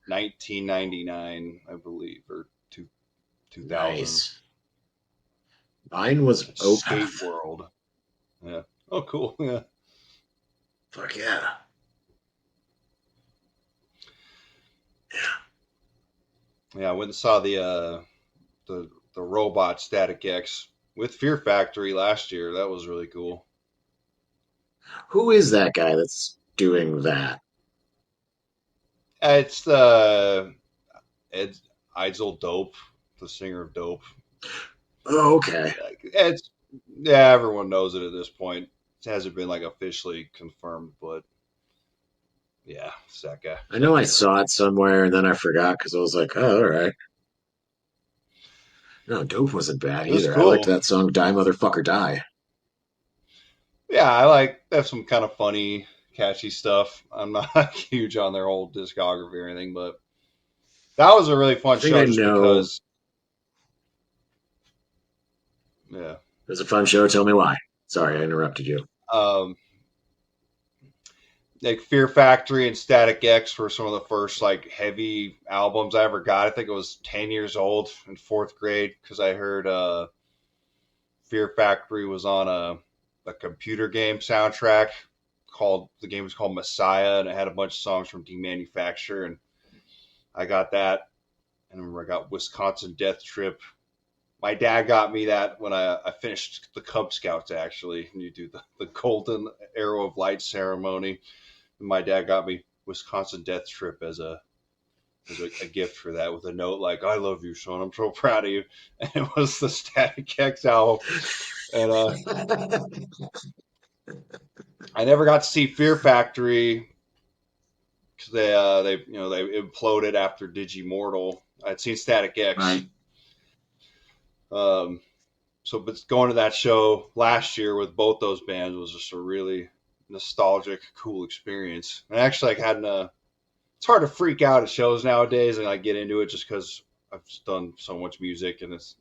1999, I believe, or 2000
Nice. Mine was
at Skate
Opeth.
World. Yeah. Oh, cool. Yeah.
Fuck yeah.
Yeah. I went and saw the robot Static X with Fear Factory last year. That was really cool.
Who is that guy that's doing that?
It's the Ed Edsel Dope, the singer of Dope.
Oh, okay.
It's yeah, everyone knows it at this point. It hasn't been like officially confirmed, but yeah, it's that guy.
I
It's
know
that
I
dude right
saw
there.
it somewhere and then I forgot because I was like, oh, all right. No, Dope wasn't bad
It was
either. I liked
cool.
that song Die Motherfucker Die.
Yeah, I like they have some kind of funny, catchy stuff. I'm not huge on their whole discography or anything, but that was a really
I
fun
think
show
I
just
know.
because yeah.
It was a fun show. Tell me why. Sorry, I interrupted you.
Um like Fear Factory and Static X were some of the first like heavy albums I ever got. I think it was 10 years old in 4th grade because I heard Fear Factory was on a computer game soundtrack called the game was called Messiah and it had a bunch of songs from Demanufacture and I got that and I remember I got Wisconsin Death Trip. My dad got me that when I finished the Cub Scouts actually. And you do the Golden Arrow of Light ceremony. And my dad got me Wisconsin Death Trip as a gift for that with a note like "I love you, son. I'm so proud of you." And it was the Static X album, and I never got to see Fear Factory because they imploded after Digimortal. I'd seen Static X,
Right.
um, so but going to that show last year with both those bands was just a really nostalgic, cool experience. And actually, like had it's hard to freak out at shows nowadays and I get into it just because I've done so much music and it's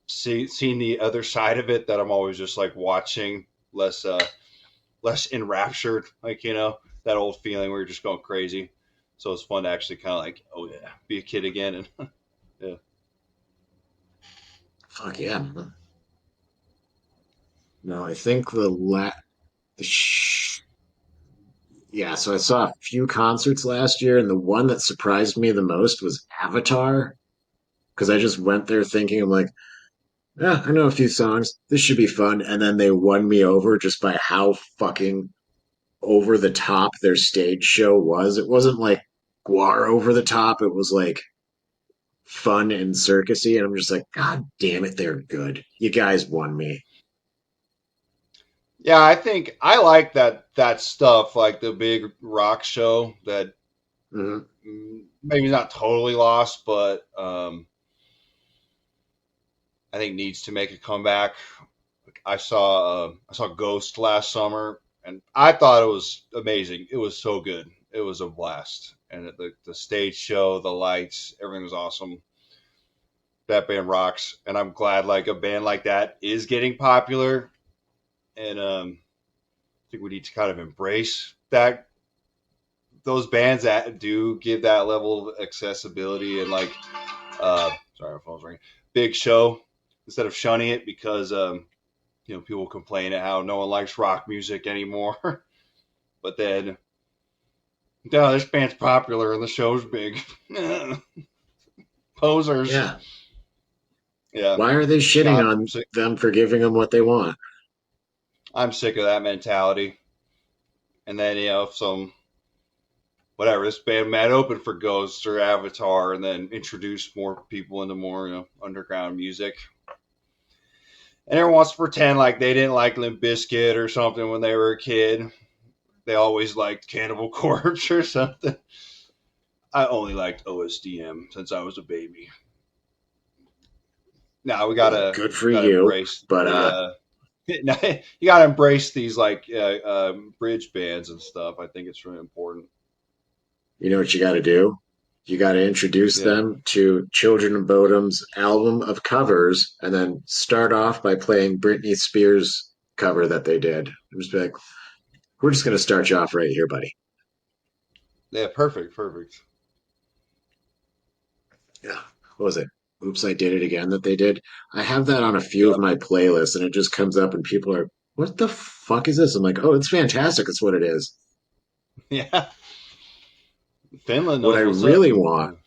seen the other side of it that I'm always just like watching less enraptured, like that old feeling where you're just going crazy. So it's fun to actually kind of like, oh yeah, be a kid again, and yeah,
Fuck yeah, man. No, I think the yeah, so I saw a few concerts last year, and the one that surprised me the most was Avatar, because I just went there thinking, I'm like, yeah, I know a few songs. This should be fun. And then they won me over just by how fucking over the top their stage show was. It wasn't like Guar over the top. It was like fun and circusy. And I'm just like, God damn it, they're good. You guys won me.
yeah. I think I like that stuff, like the big rock show that
Hmm.
maybe not totally lost, but I think needs to make a comeback. I saw Ghost last summer, and I thought it was amazing. It was so good. It was a blast, and the stage show, the lights, everything was awesome. That band rocks, and I'm glad like a band like that is getting popular. And I think we need to kind of embrace that those bands that do give that level of accessibility and like sorry, my phone's ringing. Big show instead of shunning it because people complain at how no one likes rock music anymore. But then, no, this band's popular and the show's big. Posers.
Yeah.
Yeah.
Why are they
No,
shitting
I'm
on
sick.
them for giving them what they want?
I'm sick of that mentality. And then, if some, whatever, this band might open for Ghosts or Avatar and then introduce more people into more, underground music. And everyone wants to pretend like they didn't like Limp Bizkit or something when they were a kid. They always liked Cannibal Corpse or something. I only liked OSDM since I was a baby. Now we
Well,
gotta
good for
gotta
you.
embrace
But
the you gotta embrace these like bridge bands and stuff. I think it's really important.
you know what you got to do? You got to introduce
Yeah,
them to Children of Bodom's album of covers and then start off by playing Britney Spears' cover that they did. And just be like, we're just going to start you off right here, buddy.
yeah, perfect, perfect.
Yeah. What was it? Oops, I Did It Again that they did. I have that on a few of
Yep.
my playlists and it just comes up and people are, what the fuck is this? I'm like, oh, it's fantastic. It's what it is.
Yeah, Finland
What I
knows what's up.
really want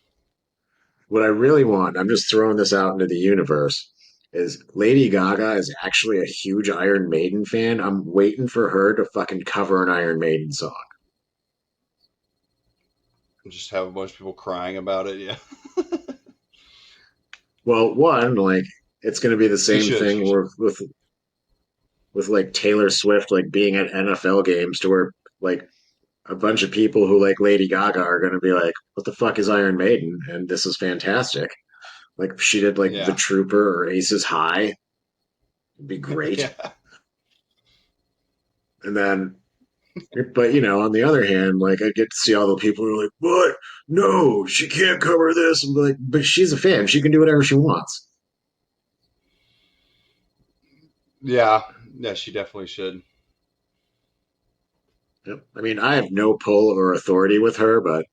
what I really want, I'm just throwing this out into the universe, is Lady Gaga is actually a huge Iron Maiden fan. I'm waiting for her to fucking cover an Iron Maiden song.
Just have a bunch of people crying about it. Yeah,
Well, one, like, it's going to be the
she
same
should.
thing
She should.
with like Taylor Swift, like being at NFL games to where like a bunch of people who like Lady Gaga are going to be like, what the fuck is Iron Maiden? And this is fantastic. Like, she did like The
Yeah,
Trooper or Aces High. It'd be great.
yeah,
And then, but on the other hand, like, I get to see all the people who are like, what? No, she can't cover this. And be like, but she's a fan. She can do whatever she wants.
yeah, yeah. She definitely should.
Yep. I mean, I have no pull or authority with her, but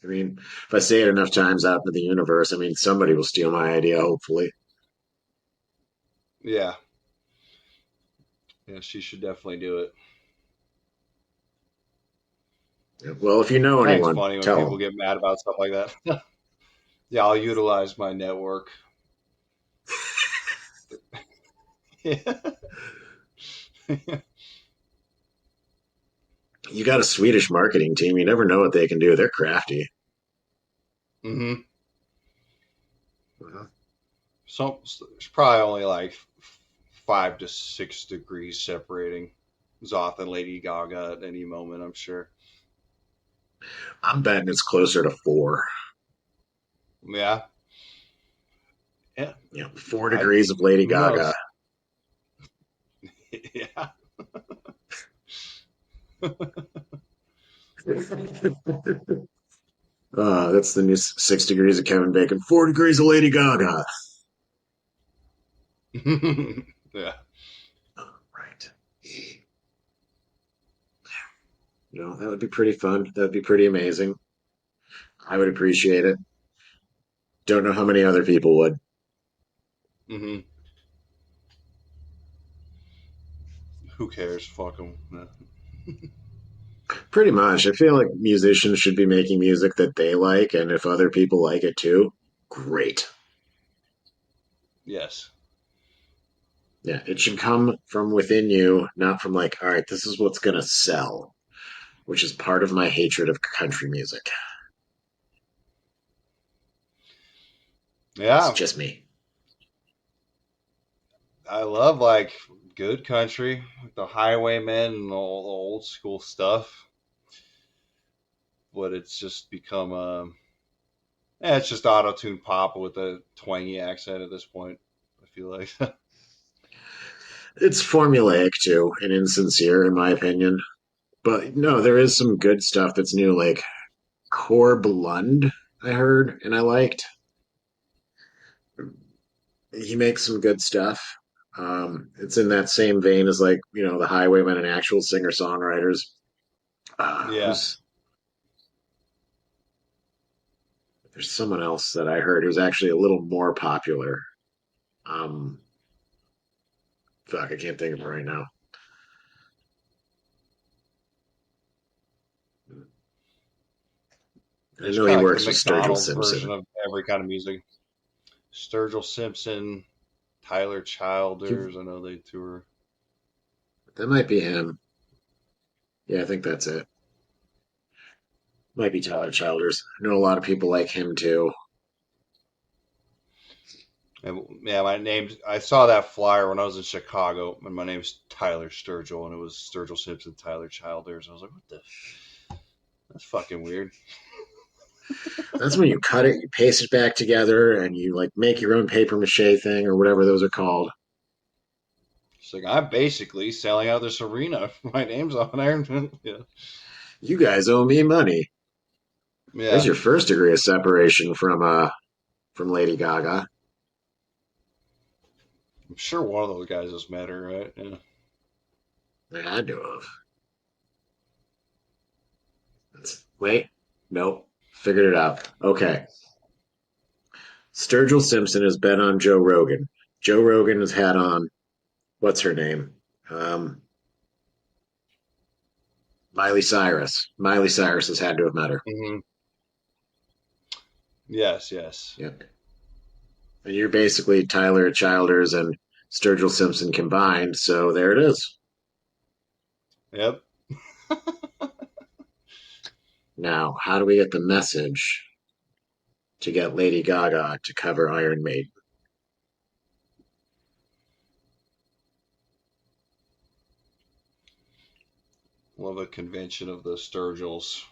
I mean, if I say it enough times out into the universe, I mean, somebody will steal my idea, hopefully.
Yeah, yeah. She should definitely do it.
Yep. Well, if you know
I think it's
anyone,
funny when
tell
people
them.
get mad about stuff like that. Yeah, I'll utilize my network. Yeah.
You got a Swedish marketing team. You never know what they can do. They're crafty.
hmm
Uh-huh.
So it's probably only like 5 to 6 degrees separating Xoth and Lady Gaga at any moment. I'm sure.
I'm betting it's closer to four.
Yeah, yeah.
4
I
degrees of Lady
Who
Gaga.
knows? Yeah.
That's the new 6 degrees of Kevin Bacon. 4 degrees of Lady Gaga.
Yeah.
Right. That would be pretty fun. That'd be pretty amazing. I would appreciate it. Don't know how many other people would.
hmm Who cares? Fuck them.
Pretty much. I feel like musicians should be making music that they like, and if other people like it too, great.
Yes.
Yeah, it should come from within you, not from like, all right, this is what's gonna sell, which is part of my hatred of country music. It's
Yeah.
just me.
I love like good country, like the Highwaymen and all the old school stuff. But it's just become it's just auto tune pop with a twangy accent at this point. I feel like.
It's formulaic too and insincere, in my opinion. But no, there is some good stuff that's new, like Core Blund, I heard, and I liked. He makes some good stuff. It's in that same vein as like the Highwaymen and actual singer songwriters.
Yeah.
Who's There's someone else that I heard who's actually a little more popular. Um, Fuck, I can't think of it right now. I
It's
know he
kind of like the
works with Sturgill
McDonald's
Simpson.
version of every kind of music. Sturgill Simpson, Tyler
You,
Childers. I know they tour.
that might be him. Yeah, I think that's it. Might be Tyler Childers. I know a lot of people like him too.
And yeah, my name's. I saw that flyer when I was in Chicago, and my name's Tyler Sturgill, and it was Sturgill Simpson, Tyler Childers. I was like, what the? That's fucking weird.
That's when you cut it, you paste it back together, and you like make your own paper mache thing or whatever those are called.
It's like I'm basically selling out this arena. My name's on there. Yeah.
You guys owe me money. There's
Yeah.
your first degree of separation from Lady Gaga.
I'm sure one of those guys has met her, right? Yeah.
Yeah, I do of. Wait, nope. Figured it out. Okay. Sturgill Simpson has been on Joe Rogan. Joe Rogan has had on what's her name? Um, Miley Cyrus. Miley Cyrus has had to have met her.
hmm Yes, yes.
Yep. And you're basically Tyler Childers and Sturgill Simpson combined, so there it is.
Yep.
Now, how do we get the message to get Lady Gaga to cover Iron Maiden?
We'll have a convention of the Sturgills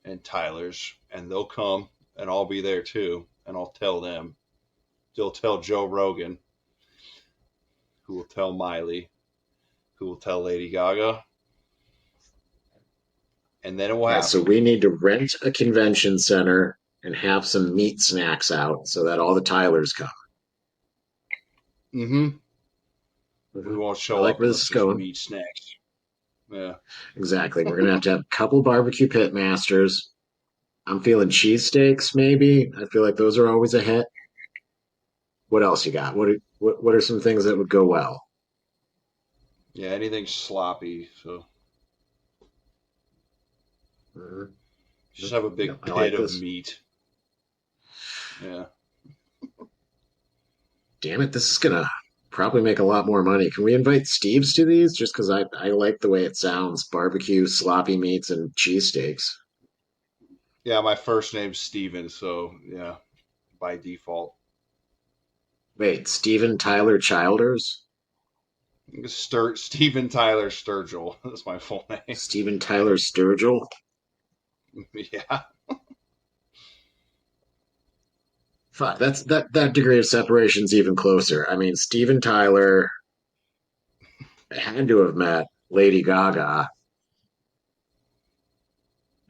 and Tylers, and they'll come, and I'll be there too, and I'll tell them. They'll tell Joe Rogan, who will tell Miley, who will tell Lady Gaga, and then it will
Yeah, so
happen.
we need to rent a convention center and have some meat snacks out so that all the Tylers come.
Mm-hmm. We
Mhm.
won't
I
show
like
up
where this
unless
is
there's
going.
meat snacks. Yeah.
Exactly. We're gonna have a couple barbecue pit masters. I'm feeling cheesesteaks, maybe. I feel like those are always a hit. What else you got? What are some things that would go well?
Yeah, anything sloppy. So
Mhm.
just have a
Yep,
big
I like
pit of
this.
meat. Yeah.
Damn it, this is gonna probably make a lot more money. Can we invite Steves to these? Just because I like the way it sounds. Barbecue, sloppy meats, and cheesesteaks.
Yeah, my first name's Steven, so yeah, by default.
Wait, Steven Tyler Childers?
Steven Tyler Sturgill. That's my full name.
Steven Tyler Sturgill?
Yeah.
Fuck, that degree of separation's even closer. I mean, Steven Tyler had to have met Lady Gaga.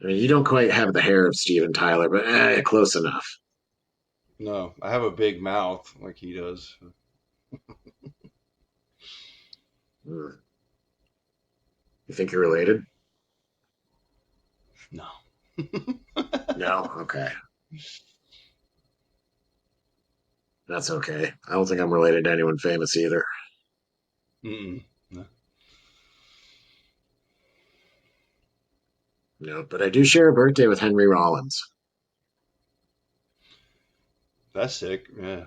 I mean, you don't quite have the hair of Steven Tyler, but close enough.
No, I have a big mouth like he does.
Hmm. You think you're related?
No.
No? Okay. That's okay. I don't think I'm related to anyone famous either.
Mm-mm. No.
No, but I do share a birthday with Henry Rollins.
That's sick. Yeah.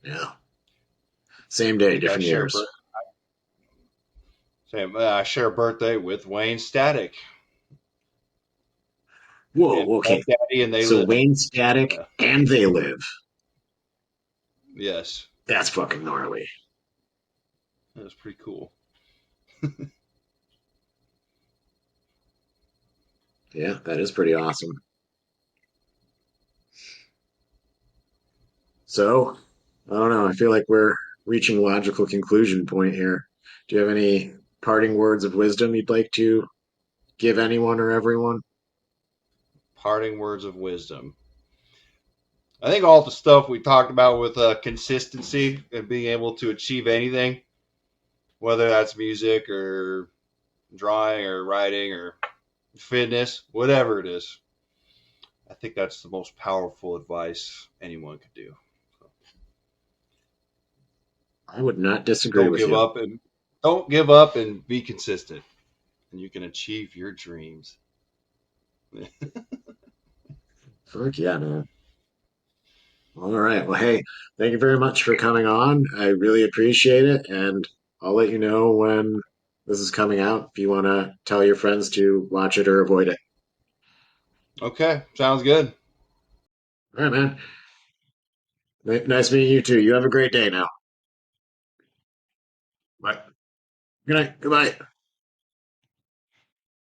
Yeah. Same
I
day,
think I
different
share
years.
birth. Same. I share a birthday with Wayne Static and
Whoa,
Puff
okay.
Daddy, and they
So
live.
Wayne Static
Yeah.
and They Live.
Yes,
That's fucking gnarly.
that's pretty cool.
Yeah, that is pretty awesome. So, I don't know. I feel like we're reaching a logical conclusion point here. Do you have any parting words of wisdom you'd like to give anyone or everyone?
Parting words of wisdom. I think all the stuff we talked about with consistency and being able to achieve anything, whether that's music or drawing or writing or fitness, whatever it is. I think that's the most powerful advice anyone could do. So
I would not disagree
don't
with
give
you.
up and don't give up and be consistent, and you can achieve your dreams.
Fuck yeah, man. All right. Well, hey, thank you very much for coming on. I really appreciate it. And I'll let you know when this is coming out if you want to tell your friends to watch it or avoid it.
Okay, sounds good.
All right, man. Nice meeting you too. You have a great day now. Bye. Good night. Goodbye.